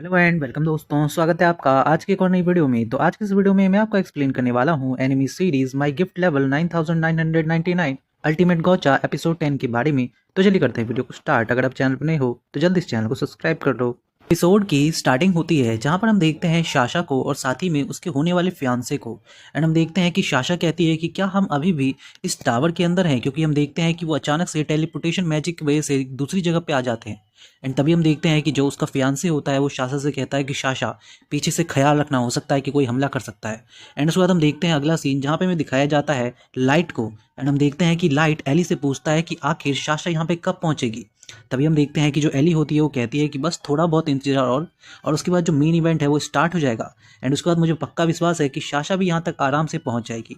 Hello and welcome दोस्तों, स्वागत है आपका आज की एक और नई वीडियो में। तो आज की इस वीडियो में मैं आपको एक्सप्लेन करने वाला हूं enemy series my gift level 9999 ultimate gacha episode 10 के बारे में। तो चलिए करते हैं वीडियो को स्टार्ट। अगर आप चैनल पर नए हो तो जल्दी इस चैनल को सब्सक्राइब कर लो। एपिसोड की स्टार्टिंग होती है जहां पर हम देखते हैं साशा को और साथ ही में उसके होने वाले फियांसे को। एंड हम देखते हैं कि साशा कहती है कि क्या हम अभी भी इस टावर के अंदर हैं, क्योंकि हम देखते हैं कि वो अचानक से टेलीपोर्टेशन मैजिक की वजह से दूसरी जगह पे आ जाते हैं। एंड तभी हम देखते हैं कि जो उसका फियांसे होता है वो साशा से कहता है कि साशा पीछे से ख्याल रखना, हो सकता है कि कोई हमला कर सकता है। एंड उसके बाद हम देखते हैं अगला सीन जहाँ पे हमें दिखाया जाता है लाइट को। एंड हम देखते हैं कि लाइट एली से पूछता है कि आखिर साशा यहाँ पे कब पहुंचेगी। तभी हम देखते हैं कि जो एली होती है वो कहती है कि बस थोड़ा बहुत इंतजार और उसके बाद जो मेन इवेंट है वो स्टार्ट हो जाएगा। एंड उसके बाद मुझे पक्का विश्वास है कि साशा भी यहाँ तक आराम से पहुंच जाएगी।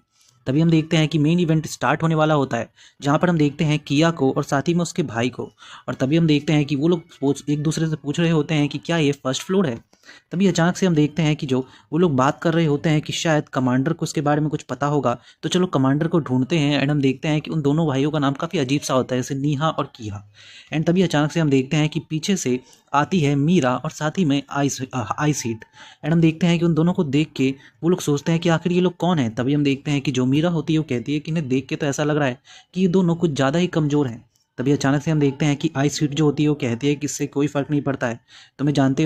तभी हम देखते हैं कि मेन इवेंट स्टार्ट होने वाला होता है जहाँ पर हम देखते हैं किया को और साथ ही में उसके भाई को। और तभी हम देखते हैं कि वो लोग एक दूसरे से पूछ रहे होते हैं कि क्या ये फर्स्ट फ्लोर है। तभी अचानक से हम देखते हैं कि जो वो लोग बात कर रहे होते हैं कि शायद कमांडर को उसके बारे में कुछ पता होगा, तो चलो कमांडर को ढूंढते हैं। एंड हम देखते हैं कि उन दोनों भाइयों का नाम काफ़ी अजीब सा होता है, जैसे नीहा और किया। एंड तभी अचानक से हम देखते हैं कि पीछे से आती है मीरा और साथ ही में आइस हीट। एंड हम देखते हैं कि उन दोनों को देख के वो लोग सोचते हैं कि आखिर ये लोग कौन है। तभी हम देखते हैं कि जो मीरा होती है वो कहती है कि इन्हें देख के तो ऐसा लग रहा है कि ये दोनों कुछ ज़्यादा ही कमज़ोर हैं। तभी अचानक से हम देखते हैं कि आइस हीट जो होती है वो कहती है कि इससे कोई फ़र्क नहीं पड़ता है। तुम जानते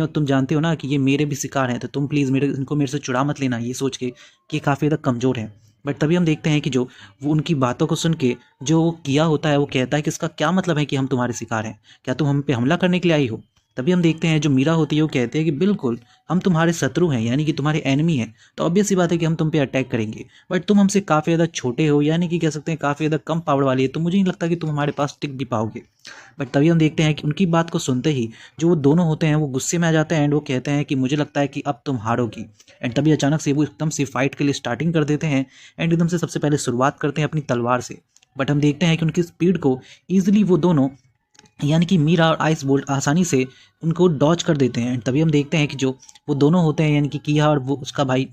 हो ना कि ये मेरे भी शिकार हैं, तो तुम प्लीज़ इनको मेरे से चुरा मत लेना, ये सोच के कि ये काफ़ी ज़्यादा कमज़ोर है। बट तभी हम देखते हैं कि जो वो उनकी बातों को सुन के जो वो किया होता है वो कहता है कि इसका क्या मतलब है कि हम तुम्हारे शिकार हैं, क्या तुम हम पे हमला करने के लिए आई हो। तभी हम देखते हैं जो मीरा होती है वो कहते हैं कि बिल्कुल हम तुम्हारे शत्रु हैं, यानी कि तुम्हारे एनिमी हैं, तो ऑब्वियस सी बात है कि हम तुम पे अटैक करेंगे। बट तुम हमसे काफ़ी ज़्यादा छोटे हो, यानी कि कह सकते हैं काफ़ी ज़्यादा कम पावर वाली है, तो मुझे नहीं लगता कि तुम हमारे पास टिक भी पाओगे। बट तभी हम देखते हैं कि उनकी बात को सुनते ही जो वो दोनों होते हैं वो गुस्से में आ जाते हैं। एंड वो कहते हैं कि मुझे लगता है कि अब तुम हारोगी। एंड तभी अचानक से वो एकदम से फाइट के लिए स्टार्टिंग कर देते हैं। एंड एकदम से सबसे पहले शुरुआत करते हैं अपनी तलवार से। बट हम देखते हैं कि उनकी स्पीड को ईजिली वो दोनों, यानी कि मीरा और आइस बोल्ट, आसानी से उनको डॉज कर देते हैं। तभी हम देखते हैं कि जो वो दोनों होते हैं, यानी कि किया और वो उसका भाई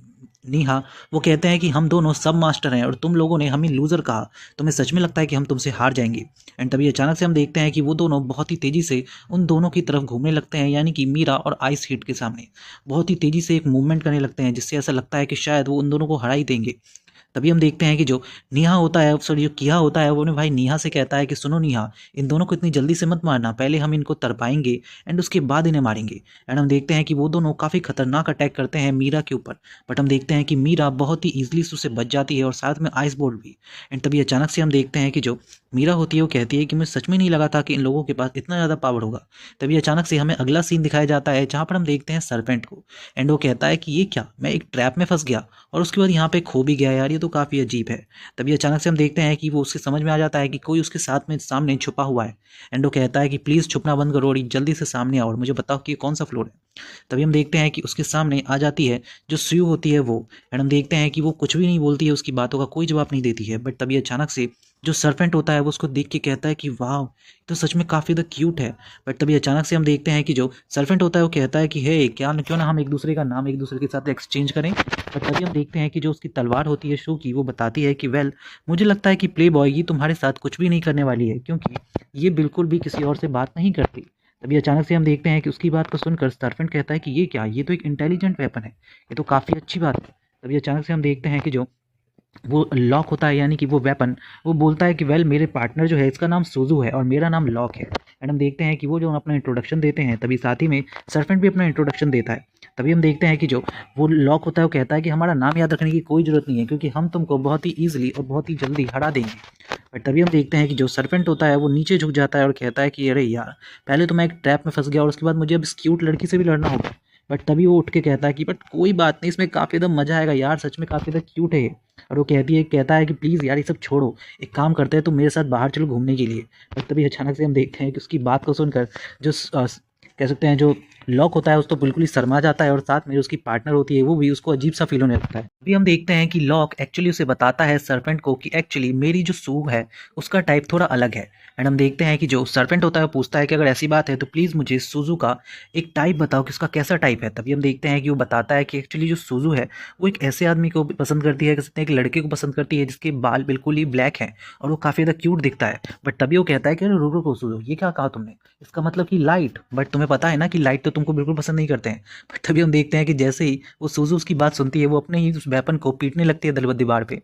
नीहा, वो कहते हैं कि हम दोनों सब मास्टर हैं और तुम लोगों ने हमें लूज़र कहा, तुम्हें सच में लगता है कि हम तुमसे हार जाएंगे। एंड तभी अचानक से हम देखते हैं कि वो दोनों बहुत ही तेज़ी से उन दोनों की तरफ घूमने लगते हैं, यानी कि मीरा और आइस हीट के सामने बहुत ही तेज़ी से एक मूवमेंट करने लगते हैं, जिससे ऐसा लगता है कि शायद वो उन दोनों को हरा ही देंगे। तभी हम देखते हैं कि जो नेहा होता है, सॉरी जो किया होता है, वो अपने भाई नेहा से कहता है कि सुनो नेहा, इन दोनों को इतनी जल्दी से मत मारना, पहले हम इनको तरपाएंगे एंड उसके बाद इन्हें मारेंगे। एंड हम देखते हैं कि वो दोनों काफ़ी खतरनाक अटैक करते हैं मीरा के ऊपर। बट हम देखते हैं कि मीरा बहुत ही ईजिली उससे बच जाती है और साथ में आइस बोल्ट भी। एंड तभी अचानक से हम देखते हैं कि जो मीरा होती है वो कहती है कि मुझे सच में नहीं लगा था कि इन लोगों के पास इतना ज़्यादा पावर होगा। तभी अचानक से हमें अगला सीन दिखाया जाता है जहाँ पर हम देखते हैं सरपेंट को। एंड वो कहता है कि ये क्या, मैं एक ट्रैप में फंस गया और उसके बाद यहाँ पे खो भी गया, यार ये तो काफ़ी अजीब है। तभी अचानक से हम देखते हैं कि वो उसके समझ में आ जाता है कि कोई उसके साथ में सामने छुपा हुआ है। एंड वो कहता है कि प्लीज़ छुपना बंद करो और जल्दी से सामने आओ और मुझे बताओ कि ये कौन सा फ्लोर है। तभी हम देखते हैं कि उसके सामने आ जाती है जो स्यू होती है वो। एंड हम देखते हैं कि वो कुछ भी नहीं बोलती है, उसकी बातों का कोई जवाब नहीं देती है। बट तभी अचानक से जो सर्पेंट होता है वो उसको देख के कहता है कि वाह, तो सच में काफ़ी ज़्यादा क्यूट है। बट तभी अचानक से हम देखते हैं कि जो सर्पेंट होता है वो कहता है कि हे क्या क्यों ना हम एक दूसरे का नाम एक दूसरे के साथ एक्सचेंज करें। बट तभी हम देखते हैं कि जो उसकी तलवार होती है शू की, वो बताती है कि वेल, मुझे लगता है कि प्ले बॉय ये तुम्हारे साथ कुछ भी नहीं करने वाली है, क्योंकि ये बिल्कुल भी किसी और से बात नहीं करती। तभी अचानक से हम देखते हैं कि उसकी बात को सुनकर सर्पेंट कहता है कि ये क्या, ये तो एक इंटेलिजेंट वेपन है, ये तो काफ़ी अच्छी बात है। तभी अचानक से हम देखते हैं कि जो वो लॉक होता है, यानी कि वो वेपन, वो बोलता है कि वेल, मेरे पार्टनर जो है इसका नाम सुजू है और मेरा नाम लॉक है। एंड हम देखते हैं कि वो जो अपना इंट्रोडक्शन देते हैं, तभी साथ ही में सर्पेंट भी अपना इंट्रोडक्शन देता है। तभी हम देखते हैं कि जो वो लॉक होता है वो कहता है कि हमारा नाम याद रखने की कोई ज़रूरत नहीं है, क्योंकि हम तुमको बहुत ही ईजिली और बहुत ही जल्दी हरा देंगे। बट तभी हम देखते हैं कि जो सर्पेंट होता है वो नीचे झुक जाता है और कहता है कि अरे यार, पहले तो मैं एक ट्रैप में फंस गया और उसके बाद मुझे अब इस क्यूट लड़की से भी लड़ना होगा। बट तभी वो उठ के कहता है कि बट कोई बात नहीं, इसमें काफ़ी ज़्यादा मज़ा आएगा यार, सच में काफ़ी ज़्यादा क्यूट है ये। और वो कहता है कि प्लीज़ यार ये सब छोड़ो, एक काम करते हैं, तुम मेरे साथ बाहर चलो घूमने के लिए। बट तभी अचानक से हम देखते हैं कि उसकी बात को सुनकर जो कह सकते हैं जो लॉक होता है उस तो बिल्कुल ही शर्मा जाता है और साथ में जो उसकी पार्टनर होती है वो भी, उसको अजीब सा फील होने लगता है। अभी हम देखते हैं कि लॉक एक्चुअली उसे बताता है सर्पेंट को कि एक्चुअली मेरी जो सूग है उसका टाइप थोड़ा अलग है। एंड हम देखते हैं कि जो सर्पेंट होता है वो पूछता है कि अगर ऐसी बात है तो प्लीज़ मुझे सूजू का एक टाइप बताओ कि उसका कैसा टाइप है। तभी हम देखते हैं कि वो बताता है कि एक्चुअली जो सूजू है वो एक ऐसे आदमी को पसंद करती है, कह सकते हैं एक लड़के को पसंद करती है जिसके बाल बिल्कुल ही ब्लैक हैं और वो काफ़ी ज़्यादा क्यूट दिखता है। बट तभी वो कहता है कि अरे रुको रुको सूजू, ये क्या कहा तुमने, इसका मतलब कि लाइट। बट तुम्हें पता है ना कि लाइट तो तुमको बिल्कुल पसंद नहीं करते हैं। बट तभी हम देखते हैं कि जैसे ही वो सूजू उसकी बात सुनती है वो अपने ही उस वेपन को पीटने लगती है दीवार पे।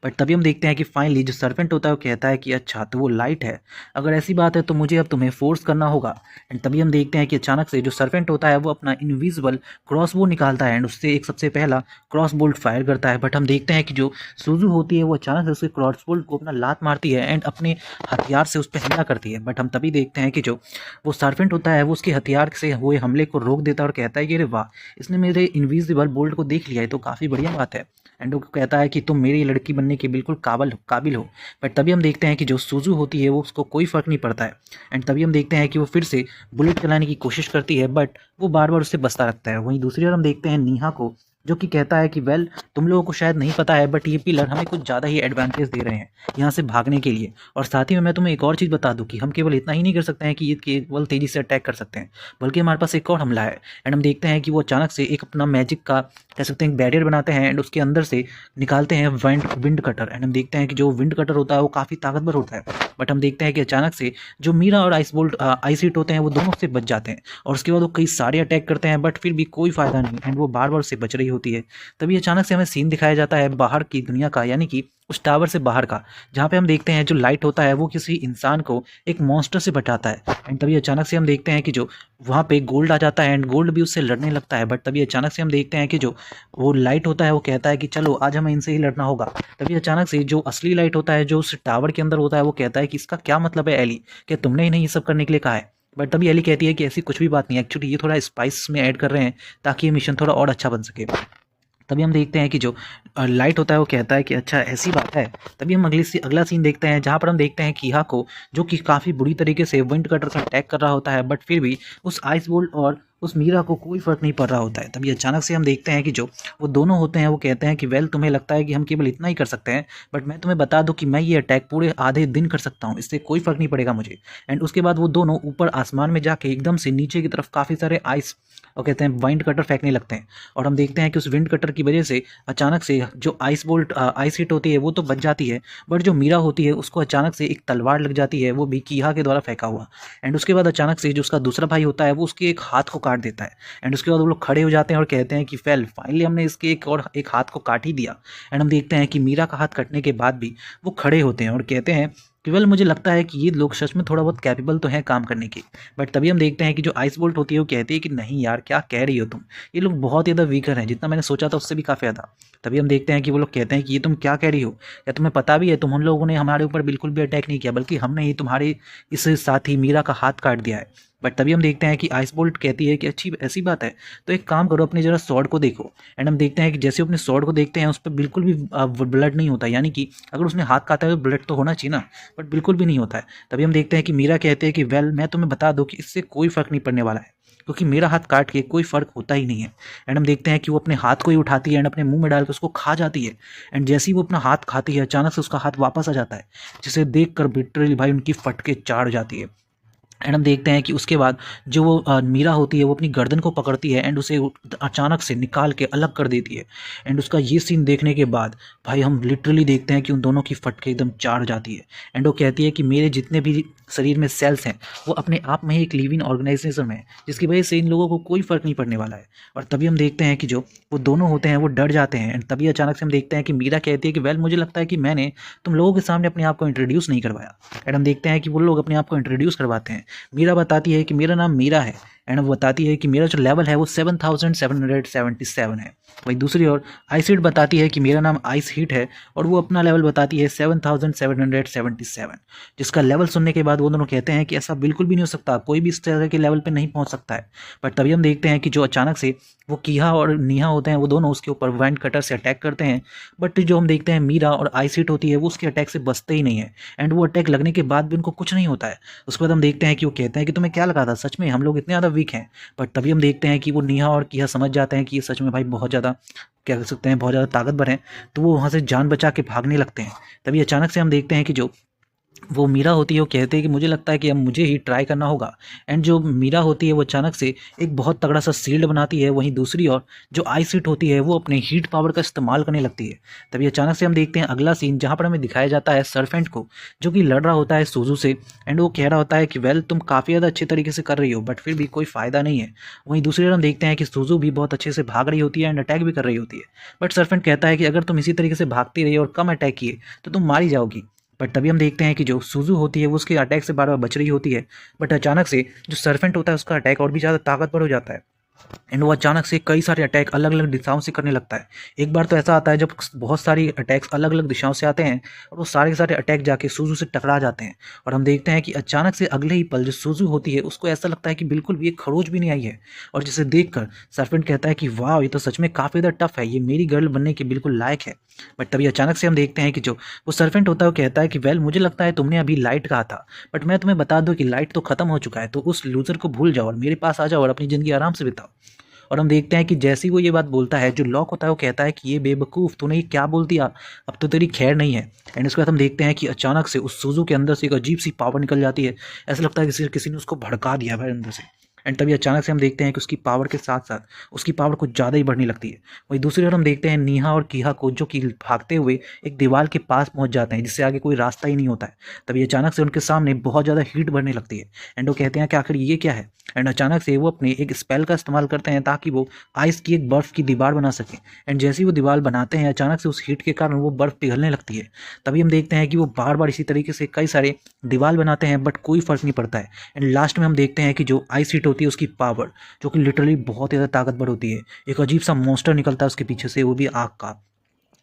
बट तभी हम देखते हैं कि फाइनली जो सर्वेंट होता है वो कहता है कि अच्छा तो वो लाइट है, अगर ऐसी बात है तो मुझे अब तुम्हें फोर्स करना होगा। एंड तभी हम देखते हैं कि अचानक से जो सर्वेंट होता है वो अपना इनविजिबल क्रॉसबो निकालता है एंड उससे एक सबसे पहला क्रॉस बोल्ट फायर करता है। बट हम देखते हैं कि जो सूजू होती है वो अचानक से उसके क्रॉस बोल्ट को अपना लात मारती है एंड अपने हथियार से उस पर हमला करती है। बट हम तभी देखते हैं कि जो वो सर्वेंट होता है वो उसके हथियार से हुए हमले को रोक देता है और कहता है कि अरे वाह, इसने मेरे इनविजिबल बोल्ट को देख लिया है तो काफ़ी बढ़िया बात है। एंड वो कहता है कि तुम मेरी लड़की बनने के बिल्कुल काबिल हो। बट तभी हम देखते हैं कि जो सूजू होती है वो उसको कोई फ़र्क नहीं पड़ता है। एंड तभी हम देखते हैं कि वो फिर से बुलेट चलाने की कोशिश करती है बट वो बार बार उससे बचता रखता है। वहीं दूसरी ओर हम देखते हैं नीहा को, जो कि कहता है कि वेल तुम लोगों को शायद नहीं पता है बट ये पिलर हमें कुछ ज़्यादा ही एडवांटेज दे रहे हैं यहाँ से भागने के लिए। और साथ ही में मैं तुम्हें एक और चीज़ बता दूं कि हम केवल इतना ही नहीं कर सकते हैं कि ये केवल तेज़ी से अटैक कर सकते हैं, बल्कि हमारे पास एक और हमला है। एंड हम देखते हैं कि वो अचानक से एक अपना मैजिक का कह सकते हैं बैरियर बनाते हैं एंड उसके अंदर से निकालते हैं विंड कटर। एंड हम देखते हैं कि जो विंड कटर होता है वो काफ़ी ताकतवर होता है। बट हम देखते हैं कि अचानक से जो मीरा और आइस हिट होते हैं वो दोनों से बच जाते हैं और उसके बाद वो कई सारे अटैक करते हैं बट फिर भी कोई फ़ायदा नहीं एंड वो बार बार उससे बच रही होती है। तभी अचानक से हमें सीन दिखाया जाता है बाहर की दुनिया का, यानी कि उस टावर से बाहर का, जहाँ पे हम देखते हैं जो लाइट होता है वो किसी इंसान को एक मॉन्स्टर से बचाता है। एंड तभी अचानक से हम देखते हैं कि जो वहाँ पे गोल्ड आ जाता है एंड गोल्ड भी उससे लड़ने लगता है। बट तभी अचानक से हम देखते हैं कि जो वो लाइट होता है वो कहता है कि चलो आज हमें इनसे ही लड़ना होगा। तभी अचानक से जो असली लाइट होता है जो उस टावर के अंदर होता है वो कहता है कि इसका क्या मतलब है एली, क्या तुमने इन्हें ये सब करने के लिए कहा है। बट तभी एली कहती है कि ऐसी कुछ भी बात नहीं है, एक्चुअली ये थोड़ा स्पाइस में ऐड कर रहे हैं ताकि ये मिशन थोड़ा और अच्छा बन सके। तभी हम देखते हैं कि जो लाइट होता है वो कहता है कि अच्छा ऐसी बात है। तभी हम अगला सीन देखते हैं जहाँ पर हम देखते हैं कीहा को, जो कि काफ़ी बुरी तरीके से विंड कटर का अटैक कर रहा होता है बट फिर भी उस आइस बोल्ट और उस मीरा को कोई फ़र्क नहीं पड़ रहा होता है। तभी अचानक से हम देखते हैं कि जो वो दोनों होते हैं वो कहते हैं कि वेल तुम्हें लगता है कि हम केवल इतना ही कर सकते हैं, बट मैं तुम्हें बता दूं कि मैं ये अटैक पूरे आधे दिन कर सकता हूँ, इससे कोई फ़र्क नहीं पड़ेगा मुझे। एंड उसके बाद वो दोनों ऊपर आसमान में जाके एकदम से नीचे की तरफ काफ़ी सारे आइस और कहते हैं वाइंड कटर फेंकने लगते हैं। और हम देखते हैं कि उस विंड कटर की वजह से अचानक से जो आइस हिट होती है वो तो बच जाती है, बट जो मीरा होती है उसको अचानक से एक तलवार लग जाती है, वो भी कीहा के द्वारा फेंका हुआ। एंड उसके बाद अचानक से जो उसका दूसरा भाई होता है वो उसके एक हाथ को काट देता है। एंड उसके बाद वो लोग खड़े हो जाते हैं और कहते हैं कि फाइनली हमने इसके एक हाथ को काट ही दिया। एंड हम देखते हैं कि मीरा का हाथ कटने के बाद भी वो खड़े होते हैं और कहते हैं कि मुझे लगता है कि ये लोग सच में थोड़ा बहुत कैपेबल तो हैं काम करने की। बट तभी हम देखते हैं कि जो आइस बोल्ट होती है वो कहती है कि नहीं यार क्या कह रही हो तुम, ये लोग बहुत ज़्यादा वीकर हैं, जितना मैंने सोचा था उससे भी काफ़ी ज़्यादा। तभी हम देखते हैं कि वो लोग कहते हैं कि ये तुम क्या कह रही हो, या तुम्हें पता भी है तुम उन लोगों ने हमारे ऊपर बिल्कुल भी अटैक नहीं किया, बल्कि हमने ही तुम्हारे इस साथी मीरा का हाथ काट दिया है। बट तभी हम देखते हैं कि आइस बोल्ट कहती है कि अच्छी ऐसी बात है तो एक काम करो, अपनी जरा स्वॉर्ड को देखो। एंड हम देखते हैं कि जैसे अपने स्वॉर्ड को देखते हैं उस पर बिल्कुल भी ब्लड नहीं होता, यानी कि अगर उसने हाथ काटा है तो ब्लड तो होना चाहिए ना, बट बिल्कुल भी नहीं होता है। तभी हम देखते हैं कि मीरा कहते हैं कि वेल मैं तुम्हें बता दूं कि इससे कोई फ़र्क नहीं पड़ने वाला है, क्योंकि मेरा हाथ काट के कोई फ़र्क होता ही नहीं है। एंड हम देखते हैं कि वो अपने हाथ को ही उठाती है एंड अपने मुंह में डाल के उसको खा जाती है। एंड जैसे ही वो अपना हाथ खाती है अचानक से उसका हाथ वापस आ जाता है, जिसे देख कर लिटरली भाई उनकी फटके चाड़ जाती है। एंड हम देखते हैं कि उसके बाद जो वो मीरा होती है वो अपनी गर्दन को पकड़ती है एंड उसे अचानक से निकाल के अलग कर देती है। एंड उसका ये सीन देखने के बाद भाई हम लिटरली देखते हैं कि उन दोनों की फटके एकदम चाड़ जाती है। एंड वो कहती है कि मेरे जितने भी शरीर में सेल्स हैं वो अपने आप में ही एक लिविंग ऑर्गेनाइजेशन है, जिसकी वजह से इन लोगों को कोई फ़र्क नहीं पड़ने वाला है। और तभी हम देखते हैं कि जो वो दोनों होते हैं वो डर जाते हैं। एंड तभी अचानक से हम देखते हैं कि मीरा कहती है कि वेल मुझे लगता है कि मैंने तुम लोगों के सामने अपने आप को इंट्रोड्यूस नहीं करवाया। एंड हम देखते हैं कि वो लोग अपने आप को इंट्रोड्यूस करवाते हैं। मीरा बताती है कि मेरा नाम मीरा है एंड वो बताती है कि मेरा जो लेवल है वो 7777 है। वही दूसरी ओर आइस हीट बताती है कि मेरा नाम आइस हीट है और वो अपना लेवल बताती है 7777, जिसका लेवल सुनने के बाद वो दोनों कहते हैं कि ऐसा बिल्कुल भी नहीं हो सकता, कोई भी इस तरह के लेवल पे नहीं पहुंच सकता है। बट तभी हम देखते हैं कि जो अचानक से वो कीहा और नीहा होते हैं वो दोनों उसके ऊपर वाइंड कटर से अटैक करते हैं। बट जो हम देखते हैं मीरा और आइस हीट होती है वो उसके अटैक से बचते ही नहीं है एंड वो अटैक लगने के बाद भी उनको कुछ नहीं होता है। उसके बाद हम देखते हैं कि वो कहते हैं कि तुम्हें क्या लगा था, सच में हम लोग इतने ज़्यादा वीक हैं। बट तभी हम देखते हैं कि वो नीहा और कीहा समझ जाते हैं कि ये सच में भाई बहुत ज़्यादा क्या कर सकते हैं, बहुत ज़्यादा ताकतवर हैं, तो वो वहाँ से जान बचा के भागने लगते हैं। तभी अचानक से हम देखते हैं कि जो वो मीरा होती है, वो कहते हैं कि मुझे लगता है कि अब मुझे ही ट्राई करना होगा। एंड जो मीरा होती है वो अचानक से एक बहुत तगड़ा सा शील्ड बनाती है। वहीं दूसरी ओर जो आइसिट होती है वो अपने हीट पावर का इस्तेमाल करने लगती है। तभी अचानक से हम देखते हैं अगला सीन, जहाँ पर हमें दिखाया जाता है सर्फेंट को, जो कि लड़ रहा होता है सूजू से। एंड वो कह रहा होता है कि वेल, तुम काफ़ी ज़्यादा अच्छे तरीके से कर रही हो, बट फिर भी कोई फ़ायदा नहीं है। वहीं दूसरी ओर हम देखते हैं कि सूजू भी बहुत अच्छे से भाग रही होती है एंड अटैक भी कर रही होती है। बट सर्फेंट कहता है कि अगर तुम इसी तरीके से भागती रही और कम अटैक किए तो तुम मारी जाओगी। बट तभी हम देखते हैं कि जो सुजू होती है वो उसके अटैक से बार बार बच रही होती है। बट अचानक से जो सर्फेंट होता है उसका अटैक और भी ज़्यादा ताकतवर हो जाता है। एंड वो अचानक से कई सारे अटैक अलग अलग दिशाओं से करने लगता है। एक बार तो ऐसा आता है जब बहुत सारी अटैक्स अलग अलग दिशाओं से आते हैं और वो सारे के सारे अटैक जाके सूजू से टकरा जाते हैं। और हम देखते हैं कि अचानक से अगले ही पल जो सूजू होती है उसको ऐसा लगता है कि बिल्कुल भी एक खरोच भी नहीं आई है। और जिसे देखकर सर्पेंट कहता है कि वाह, ये तो सच में काफ़ी ज़्यादा टफ है, ये मेरी गर्ल बनने के बिल्कुल लायक है। बट तभी अचानक से हम देखते हैं कि जो वो सर्पेंट होता है वो कहता है कि वेल, मुझे लगता है तुमने अभी लाइट कहा था, बट मैं तुम्हें बता दूं कि लाइट तो खत्म हो चुका है, तो उस लूजर को भूल जाओ और मेरे पास आ जाओ और अपनी ज़िंदगी आराम से बिताओ। और हम देखते हैं कि जैसे ही वो ये बात बोलता है, जो लॉक होता है वो कहता है कि ये बेवकूफ़, तूने ये क्या बोल दिया, अब तो तेरी खैर नहीं है। एंड उसके बाद हम देखते हैं कि अचानक से उस सूजू के अंदर से एक अजीब सी पावर निकल जाती है। ऐसा लगता है कि किसी ने उसको भड़का दिया भाई अंदर से। एंड तभी अचानक से हम देखते हैं कि उसकी पावर के साथ साथ उसकी पावर कुछ ज़्यादा ही बढ़ने लगती है। वहीं दूसरी ओर हम देखते हैं नेहा और किहा को, जो कि भागते हुए एक दीवार के पास पहुंच जाते हैं जिससे आगे कोई रास्ता ही नहीं होता है। तभी अचानक से उनके सामने बहुत ज़्यादा हीट बढ़ने लगती है। एंड वो कहते हैं कि आखिर ये क्या है। एंड अचानक से वो अपने एक स्पेल का इस्तेमाल करते हैं ताकि वो आइस की एक बर्फ़ की दीवार बना सकें। एंड जैसे ही वो दीवार बनाते हैं, अचानक से उस हीट के कारण वो बर्फ़ पिघलने लगती है। तभी हम देखते हैं कि वो बार बार इसी तरीके से कई सारे दीवार बनाते हैं, बट कोई फ़र्क नहीं पड़ता है। एंड लास्ट में हम देखते हैं कि जो आइस हीट होती है उसकी पावर, जो कि लिटरली बहुत ज़्यादा ताकतवर होती है, एक अजीब सा मॉन्स्टर निकलता है उसके पीछे से, वो भी आग का।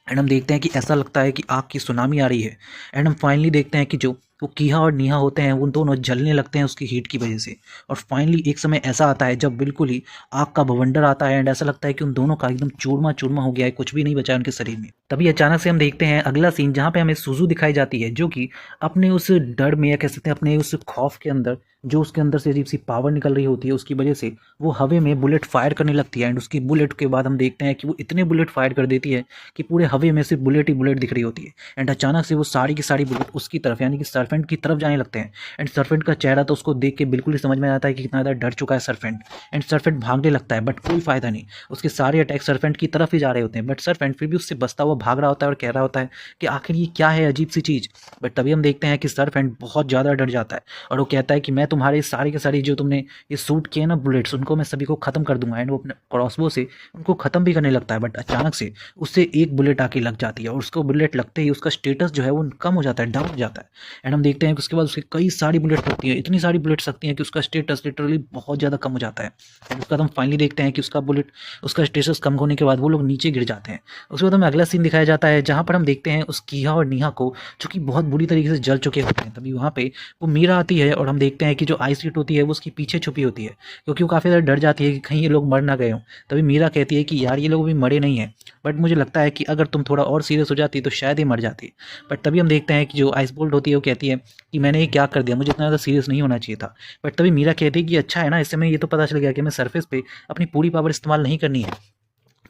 एंड हम देखते हैं कि ऐसा लगता है कि आग की सुनामी आ रही है। एंड हम फाइनली देखते हैं कि जो वो किहा और नीहा होते हैं, वो दोनों जलने लगते हैं उसकी हीट की वजह से। और फाइनली एक समय ऐसा आता है जब बिल्कुल ही आग का बवंडर आता है एंड ऐसा लगता है कि उन दोनों का एकदम चूरमा चूरमा हो गया है, कुछ भी नहीं बचा है उनके शरीर में। तभी अचानक से हम देखते हैं अगला सीन, जहाँ पे हमें सुजू दिखाई जाती है, जो कि अपने उस डर में, या कह सकते हैं अपने उस खौफ के अंदर, जो उसके अंदर से अजीब सी पावर निकल रही होती है, उसकी वजह से वो हवे में बुलेट फायर करने लगती है। एंड उसकी बुलेट के बाद हम देखते हैं कि वो इतने बुलेट फायर कर देती है कि पूरे हवे में सिर्फ बुलेट ही बुलेट दिख रही होती है। एंड अचानक से वो सारी की सारी बुलेट उसकी तरफ, यानी कि सर्फेंट की तरफ जाने लगते हैं। एंड सर्फेंट का चेहरा तो उसको देख के बिल्कुल ही समझ में आता है कि कितना ज़्यादा डर चुका है सर्फेंट। एंड सर्फेंट भागने लगता है, बट कोई फायदा नहीं, उसके सारे अटैक सर्फेंट की तरफ ही जा रहे होते हैं। बट सर्फेंट फिर भी उससे बचता हुआ भाग रहा होता है और कह रहा होता है कि आखिर ये क्या है अजीब सी चीज़। बट तभी हम देखते हैं कि सर्फेंट बहुत ज़्यादा डर जाता है और वो कहता है कि मैं तुम्हारे सारे के सारी जो तुमने ये शूट किए ना बुलेट्स, उनको मैं सभी को ख़त्म कर दूंगा। एंड वो अपने क्रॉसबो से उनको ख़त्म भी करने लगता है। बट अचानक से उससे एक बुलेट आके लग जाती है और उसको बुलेट लगते ही उसका स्टेटस जो है वो कम हो जाता है, डाउन हो जाता है। एंड हम देखते हैं कि उसके बाद उसकी कई सारी बुलेट्स लगती हैं, इतनी सारी बुलेट्स लगती हैं कि उसका स्टेटस लिटरली बहुत ज़्यादा कम हो जाता है। एंड उसके बाद हम फाइनली देखते हैं कि उसका स्टेटस कम होने के बाद वो लोग नीचे गिर जाते हैं। उसके बाद हमें अगला सीन दिखाया जाता है, जहाँ पर हम देखते हैं उस किहा और नीहा को, जो कि बहुत बुरी तरीके से जल चुके होते हैं। तभी वहाँ पे वो मीरा आती है और हम देखते हैं कि जो आइस शीट होती है वो उसकी पीछे छुपी होती है, क्योंकि वो काफ़ी ज़्यादा डर जाती है कि कहीं ये लोग मर ना गए हों। तभी मीरा कहती है कि यार, ये लोग अभी मरे नहीं हैं, बट मुझे लगता है कि अगर तुम थोड़ा और सीरियस हो जाती तो शायद ही मर जाती। बट तभी हम देखते हैं कि जो आइस बोल्ट होती है वो कहती है कि मैंने ये क्या कर दिया, मुझे इतना ज़्यादा सीरियस नहीं होना चाहिए था। बट तभी मीरा कहती है कि अच्छा है ना, इससे मैं ये तो पता चल गया कि मैं सरफेस पे अपनी पूरी पावर इस्तेमाल नहीं करनी है।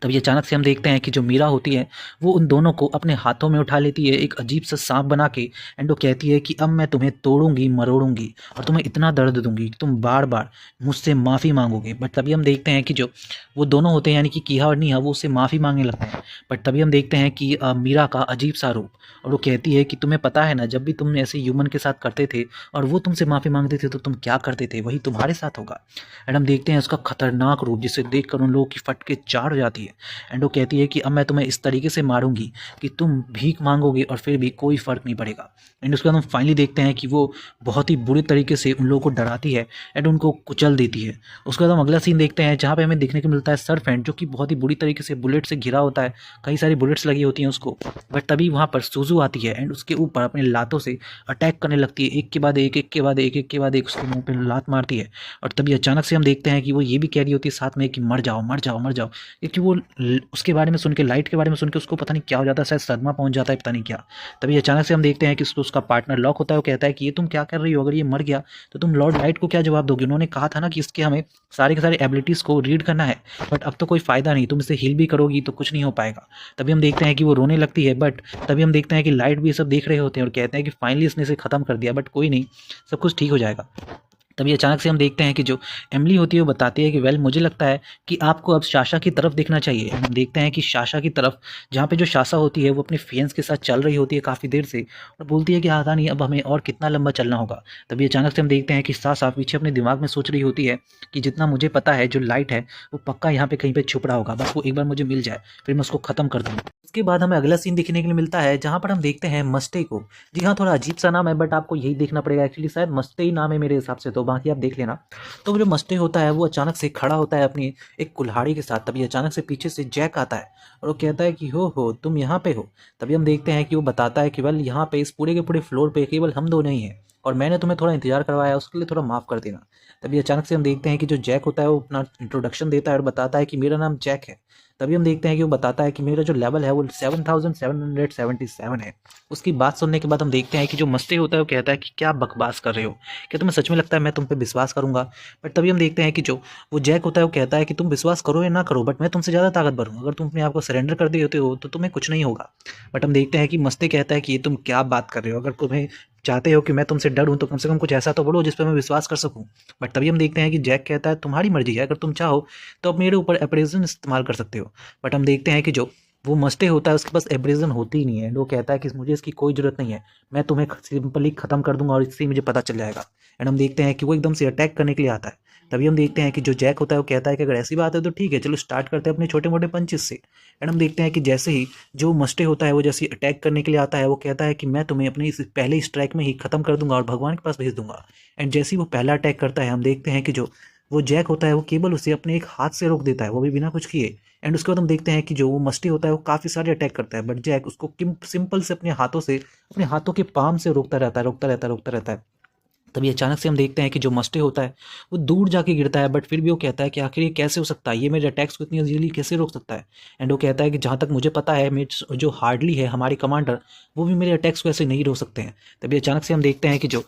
तभी अचानक से हम देखते हैं कि जो मीरा होती है वो उन दोनों को अपने हाथों में उठा लेती है, एक अजीब सा सांप बना के। एंड वो कहती है कि अब मैं तुम्हें तोड़ूंगी, मरोड़ूंगी और तुम्हें इतना दर्द दूंगी कि तुम बार बार मुझसे माफ़ी मांगोगे। बट तभी हम देखते हैं कि जो वो दोनों होते हैं, यानी कि किहा और नीहा, वो उससे माफ़ी मांगने लगते हैं। बट तभी हम देखते हैं कि मीरा का अजीब सा रूप, और वो कहती है कि तुम्हें पता है ना, जब भी तुम ऐसे ह्यूमन के साथ करते थे और वो तुमसे माफ़ी मांगते थे तो तुम क्या करते थे, वही तुम्हारे साथ होगा। एंड हम देखते हैं उसका खतरनाक रूप, जिसे देखकर उन लोगों की फटके चार हो जाती है। एंड वो कहती है कि अब मैं तुम्हें इस तरीके से मारूंगी कि तुम भीख मांगोगे और फिर भी कोई फ़र्क नहीं पड़ेगा। एंड उसके बाद हम फाइनली देखते हैं कि वो बहुत ही बुरी तरीके से उन लोगों को डराती है एंड उनको कुचल देती है। उसके बाद हम अगला सीन देखते हैं, जहाँ पे हमें देखने को मिलता है सर्फेंट, जो कि बहुत ही बुरी तरीके से बुलेट से घिरा होता है, कई सारी बुलेट्स लगी होती हैं उसको। बट तभी वहाँ पर सुजू आती है एंड उसके ऊपर अपने लातों से अटैक करने लगती है, एक के बाद एक, एक के बाद एक, एक के बाद एक उसके मुंह पे लात मारती है। और तभी अचानक से हम देखते हैं कि वो ये भी कह रही होती है साथ में कि मर जाओ, मर जाओ, मर जाओ, क्योंकि वो उसके बारे में सुन के, लाइट के बारे में सुन के उसको पता नहीं क्या हो जाता है, शायद सदमा पहुंच जाता है, पता नहीं क्या। तभी अचानक से हम देखते हैं कि उसका पार्टनर लॉक होता है। वो कहता है कि ये तुम क्या कर रही हो, अगर ये मर गया तो तुम लॉर्ड लाइट को क्या जवाब दोगे? उन्होंने कहा था ना कि इसके हमें सारे के सारे एबिलिटीज़ को रीड करना है, बट अब तो कोई फ़ायदा नहीं, तुम इसे हील भी करोगी तो कुछ नहीं हो पाएगा। तभी हम देखते हैं कि वो रोने लगती है, बट तभी हम देखते हैं कि लाइट भी सब देख रहे होते हैं और कहते हैं कि फाइनली इसने इसे ख़त्म कर दिया, बट कोई नहीं, सब कुछ ठीक हो जाएगा। तभी अचानक से हम देखते हैं कि जो एमिली होती है वो बताती है कि वेल मुझे लगता है कि आपको अब साशा की तरफ देखना चाहिए। हम देखते हैं कि साशा की तरफ, जहाँ पे जो साशा होती है वो अपने फियांसे के साथ चल रही होती है काफ़ी देर से, और बोलती है कि आता नहीं अब हमें और कितना लंबा चलना होगा। तभी अचानक से हम देखते हैं कि साशा पीछे अपने दिमाग में सोच रही होती है कि जितना मुझे पता है जो लाइट है वो पक्का यहाँ पे कहीं पे छुप रहा होगा, बस वो एक बार मुझे मिल जाए फिर मैं उसको ख़त्म कर दूँ। उसके बाद हमें अगला सीन देखने के लिए मिलता है जहाँ पर हम देखते हैं मस्टे को। जी हाँ, थोड़ा अजीब सा नाम है, बट आपको यही देखना पड़ेगा, एक्चुअली शायद मस्टे ही नाम है मेरे हिसाब से, तो बाकी आप देख लेना। तो वो जो मस्टे होता है वो अचानक से खड़ा होता है अपनी एक कुल्हाड़ी के साथ। तभी अचानक से पीछे से जैक आता है और वो कहता है कि हो तुम यहाँ पे हो। तभी हम देखते हैं कि वो बताता है कि वेल यहाँ पे इस पूरे के पूरे फ्लोर पे केवल हम दो नहीं हैं और मैंने तुम्हें थोड़ा इंतजार करवाया, उसके लिए थोड़ा माफ़ कर देना। तभी अचानक से हम देखते हैं कि जो जैक होता है वो अपना इंट्रोडक्शन देता है और बताता है कि मेरा नाम जैक है। तभी हम देखते हैं कि वो बताता है कि मेरा जो लेवल है वो 7777 है। उसकी बात सुनने के बाद हम देखते हैं कि जो मस्ते होता है वो कहता है कि क्या बकवास कर रहे हो, क्या तुम्हें सच में लगता है मैं तुम पे विश्वास करूंगा? बट तभी हम देखते हैं कि जो वो जैक होता है वो कहता है कि तुम विश्वास करो या ना करो, बट मैं तुमसे ज़्यादा ताकतवर हूँ, अगर तुम अपने आप को सरेंडर कर देते हो तो तुम्हें कुछ नहीं होगा। बट हम देखते हैं कि मस्ते कहता है कि ये तुम क्या बात कर रहे हो, अगर तुम्हें चाहते हो कि मैं तुमसे डरूं तो कम से कम कुछ ऐसा तो बोलो जिस पर मैं विश्वास कर सकूं। बट तभी हम देखते हैं कि जैक कहता है तुम्हारी मर्जी है, अगर तुम चाहो तो अब मेरे ऊपर एप्रेजन इस्तेमाल कर सकते हो। बट हम देखते हैं कि जो वो मस्टे होता है उसके पास एब्रेजन होती ही नहीं है। वो कहता है कि मुझे इसकी कोई ज़रूरत नहीं है, मैं तुम्हें सिंपली ख़त्म कर दूंगा और इससे मुझे पता चल जाएगा। एंड हम देखते हैं कि वो एकदम से अटैक करने के लिए आता है। तभी हम देखते हैं कि जो जैक होता है वो कहता है कि अगर ऐसी बात है तो ठीक है, चलो स्टार्ट करते हैं अपने छोटे मोटे पंचेस से। एंड हम देखते हैं कि जैसे ही जो मस्टे होता है वो जैसे अटैक करने के लिए आता है वो कहता है कि मैं तुम्हें अपने इस पहले स्ट्राइक में ही ख़त्म कर दूंगा और भगवान के पास भेज दूंगा। एंड जैसे ही वो पहला अटैक करता है हम देखते हैं कि जो वो जैक होता है वो केवल उसे अपने एक हाथ से रोक देता है, वो भी बिना कुछ किए। एंड उसके बाद हम देखते हैं कि जो वो मस्टी होता है वो काफ़ी सारे अटैक करता है, बट जैक उसको सिंपल से अपने हाथों के पाम से रोकता रहता है, रोकता रहता है, रोकता रहता है। तभी अचानक से हम देखते हैं कि जो मस्टे होता है वो दूर जाके गिरता है, बट फिर भी वो कहता है कि आखिर ये कैसे हो सकता है, ये मेरे अटैक्स को इतनी ईजिली कैसे रोक सकता है? एंड वो कहता है कि जहाँ तक मुझे पता है मेरे जो हार्डली है हमारे कमांडर, वो भी मेरे अटैक्स को ऐसे नहीं रोक सकते हैं। तभी अचानक से हम देखते हैं कि जो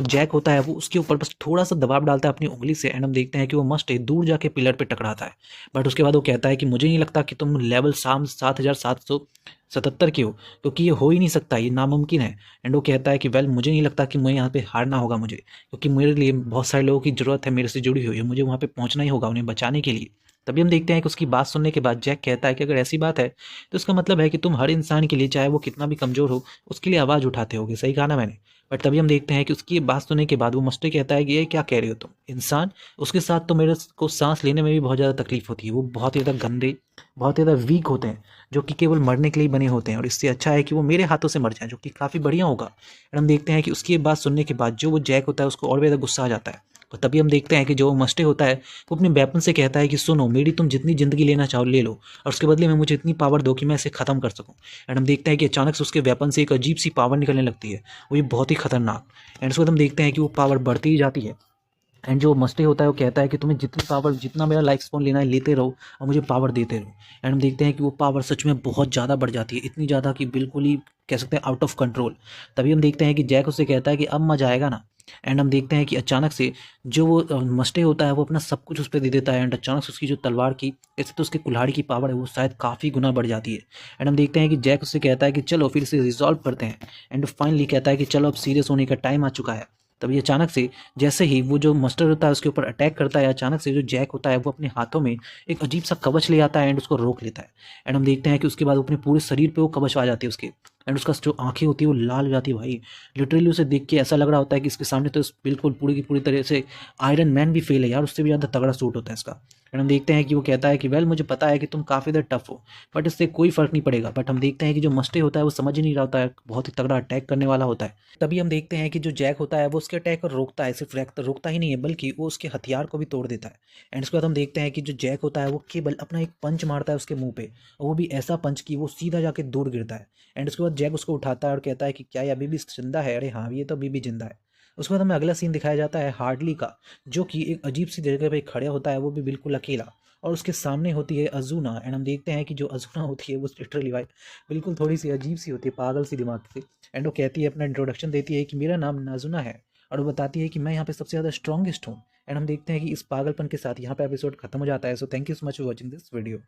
जैक होता है वो उसके ऊपर बस थोड़ा सा दबाव डालता है अपनी उंगली से। एंड हम देखते हैं कि वो मस्टे दूर जाके पिलर पे टकराता है। बट उसके बाद वो कहता है कि मुझे नहीं लगता कि तुम लेवल 7777 की हो, क्योंकि ये हो ही नहीं सकता, ये नामुमकिन है। एंड वो कहता है कि वेल मुझे नहीं लगता कि मैं यहाँ पे हारना होगा मुझे, क्योंकि मेरे लिए बहुत सारे लोगों की ज़रूरत है मेरे से जुड़ी हुई है, मुझे वहाँ पे पहुँचना ही होगा उन्हें बचाने के लिए। तभी हम देखते हैं कि उसकी बात सुनने के बाद जैक कहता है कि अगर ऐसी बात है तो इसका मतलब है कि तुम हर इंसान के लिए, चाहे वो कितना भी कमज़ोर हो, उसके लिए आवाज़ उठाते होगे, सही कहा ना मैंने? बट तभी हम देखते हैं कि उसकी बात सुनने के बाद वो मस्टे कहता है कि ये क्या कह रहे हो तुम इंसान? उसके साथ तो मेरे को सांस लेने में भी बहुत ज़्यादा तकलीफ होती है, वो बहुत ही ज़्यादा गंदे, बहुत ही ज़्यादा वीक होते हैं, जो कि केवल मरने के लिए बने होते हैं, और इससे अच्छा है कि वो मेरे हाथों से मर जाए, जो कि काफ़ी बढ़िया होगा। और हम देखते हैं कि उसकी ये बात सुनने के बाद जो वो जैक होता है उसको और भी ज़्यादा गुस्सा आ जाता है। और तभी हम देखते हैं कि जो मस्टे होता है वो अपने वेपन से कहता है कि सुनो, मेरी तुम जितनी ज़िंदगी लेना चाहो ले लो, और उसके बदले में मुझे इतनी पावर दो कि मैं इसे ख़त्म कर सकूं। एंड हम देखते हैं कि अचानक से उसके वेपन से एक अजीब सी पावर निकलने लगती है, वो ये बहुत ही खतरनाक। एंड उसके बाद हम देखते हैं कि वो पावर बढ़ती ही जाती है। एंड जो मस्टे होता है वो कहता है कि तुम्हें जितनी पावर, जितना मेरा लाइफ स्पॉन लेना है लेते रहो और मुझे पावर देते रहो। एंड हम देखते हैं कि वो पावर सच में बहुत ज़्यादा बढ़ जाती है, इतनी ज़्यादा कि बिल्कुल ही कह सकते हैं आउट ऑफ कंट्रोल। तभी हम देखते हैं कि जैक उससे कहता है कि अब मजा आएगा ना। एंड हम देखते हैं कि अचानक से जो वो मस्टे होता है वो अपना सब कुछ उस पर दे देता है। एंड अचानक से उसकी जो तलवार की, ऐसे तो उसकी कुल्हाड़ी की पावर है वो शायद काफ़ी गुना बढ़ जाती है। एंड हम देखते हैं कि जैक उससे कहता है कि चलो फिर इसे रिजॉल्व करते हैं। एंड फाइनली कहता है कि चलो अब सीरियस होने का टाइम आ चुका है। तभी अचानक से जैसे ही वो जो मस्टर होता है उसके ऊपर अटैक करता है, अचानक से जो जैक होता है वो अपने हाथों में एक अजीब सा कवच ले आता है एंड उसको रोक लेता है। एंड हम देखते हैं कि उसके बाद अपने पूरे शरीर पे वो कवच आ जाती है उसके। एंड उसका जो आंखें होती है वो लाल हो जाती है भाई, लिटरली उसे देख के ऐसा लग रहा होता है कि इसके सामने तो बिल्कुल पूरी की पूरी तरह से आयरन मैन भी फेल है यार, उससे भी ज़्यादा तगड़ा सूट होता है इसका। एंड हम देखते हैं कि वो कहता है कि वेल मुझे पता है कि तुम काफ़ी ज़्यादा टफ हो, बट इससे कोई फ़र्क नहीं पड़ेगा। बट हम देखते हैं कि जो मस्टे होता है वो समझ ही नहीं रहा होता है, बहुत ही तगड़ा अटैक करने वाला होता है। तभी हम देखते हैं कि जो जैक होता है वो उसके अटैक को रोकता है, सिर्फ रोकता ही नहीं है बल्कि वो उसके हथियार को भी तोड़ देता है। एंड उसके बाद हम देखते हैं कि जो जैक होता है वो केवल अपना एक पंच मारता है उसके मुंह पे, और वो भी ऐसा पंच कि वो सीधा जाके दूर गिरता है। एंड उसके बाद जैक उसको उठाता है और कहता है कि क्या ये अभी भी जिंदा है? अरे हाँ, ये तो अभी भी जिंदा है। उसके बाद हमें अगला सीन दिखाया जाता है हार्डली का, जो कि एक अजीब सी जगह पे खड़ा होता है, वो भी बिल्कुल अकेला, और उसके सामने होती है अजूना। एंड हम देखते हैं कि जो अजूना होती है वो लिटरली भाई बिल्कुल थोड़ी सी अजीब सी होती है, पागल सी दिमाग से। एंड वो कहती है, अपना इंट्रोडक्शन देती है कि मेरा नाम नाजुना है, और वो बताती है कि मैं यहाँ पे सबसे ज़्यादा स्ट्रॉन्गेस्ट हूँ। एंड हम देखते हैं कि इस पागलपन के साथ यहाँ पे एपिसोड खत्म हो जाता है। So thank you so much for watching this video.